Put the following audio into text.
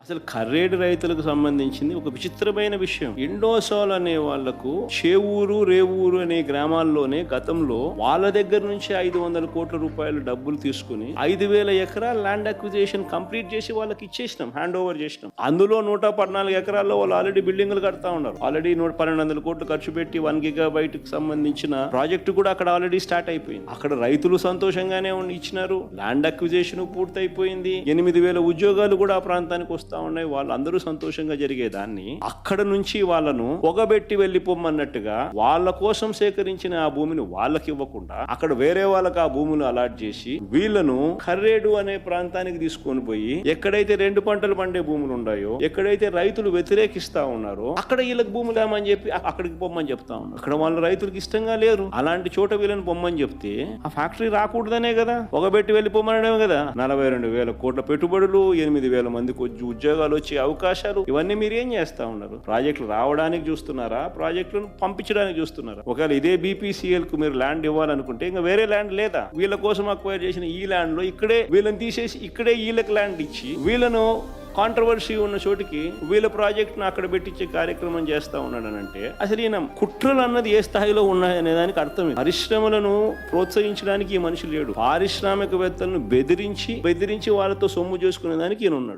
అసలు కర్రేడు రైతులకు సంబంధించింది ఒక విచిత్రమైన విషయం. ఇండోసాల్ అనే వాళ్లకు చేవూరు రేవూరు అనే గ్రామాల్లోనే గతంలో వాళ్ళ దగ్గర నుంచి 500 కోట్ల రూపాయలు డబ్బులు తీసుకుని 5,000 ఎకరాల ల్యాండ్ అక్విజిషన్ కంప్లీట్ చేసి వాళ్ళకి ఇచ్చేసినాం, హ్యాండ్ ఓవర్ చేసినాం. అందులో 114 ఎకరాల్లో వాళ్ళు ఆల్రెడీ బిల్డింగ్లు కడతా ఉన్నారు. ఆల్రెడీ 1,200 కోట్లు ఖర్చు పెట్టి 1 GB సంబంధించిన ప్రాజెక్టు కూడా అక్కడ ఆల్రెడీ స్టార్ట్ అయిపోయింది. అక్కడ రైతులు సంతోషంగానే ఇచ్చినారు, ల్యాండ్ అక్విజిషన్ పూర్తయిపోయింది, 8,000 ఉద్యోగాలు కూడా ఆ ప్రాంతానికి వస్తాయి ఉన్నాయి. వాళ్ళందరూ సంతోషంగా జరిగేదాన్ని అక్కడ నుంచి వాళ్ళను పొగబెట్టి వెళ్ళిపోమన్నట్టుగా వాళ్ళ కోసం సేకరించిన ఆ భూమిని వాళ్ళకి ఇవ్వకుండా అక్కడ వేరే వాళ్ళకి ఆ భూములు అలాట్ చేసి వీళ్ళను కర్రేడు అనే ప్రాంతానికి తీసుకొని పోయి ఎక్కడైతే 2 పంటలు పండే భూములు ఉన్నాయో, ఎక్కడైతే రైతులు వ్యతిరేకిస్తా ఉన్నారో అక్కడ వీళ్ళకి భూములు ఏమని చెప్పి అక్కడికి పొమ్మని చెప్తా ఉన్నారు. అక్కడ వాళ్ళ రైతులకు ఇష్టంగా లేరు. అలాంటి చోట వీళ్ళని పొమ్మని చెప్తే ఆ ఫ్యాక్టరీ రాకూడదనే కదా, పొగబెట్టి వెళ్ళిపోమనడమే కదా. 42,000 కోట్ల పెట్టుబడులు, 8,000 మందికి ఉద్యోగాలు వచ్చే అవకాశాలు, ఇవన్నీ మీరు ఏం చేస్తా ఉన్నారు? ప్రాజెక్టులు రావడానికి చూస్తున్నారా, ప్రాజెక్టులను పంపించడానికి చూస్తున్నారా? ఒకవేళ ఇదే BPCL కు మీరు ల్యాండ్ ఇవ్వాలనుకుంటే ఇంకా వేరే ల్యాండ్ లేదా? వీళ్ళ కోసం అక్వైర్ చేసిన ఈ ల్యాండ్ లో ఇక్కడే వీళ్ళని తీసేసి ఇక్కడే వీళ్ళకి ల్యాండ్ ఇచ్చి వీళ్ళను కాంట్రవర్సీ ఉన్న చోటికి వీళ్ళ ప్రాజెక్ట్ను అక్కడ పెట్టించే కార్యక్రమం చేస్తా ఉన్నాడనంటే అసలు ఈయన కుట్రలు అన్నది ఏ స్థాయిలో ఉన్నాయనే దానికి అర్థం. పరిశ్రమలను ప్రోత్సహించడానికి ఈ మనిషి లేడు. పారిశ్రామికవేత్తలను బెదిరించి వాళ్ళతో సొమ్ము చేసుకునే దానికి ఈయన ఉన్నాడు.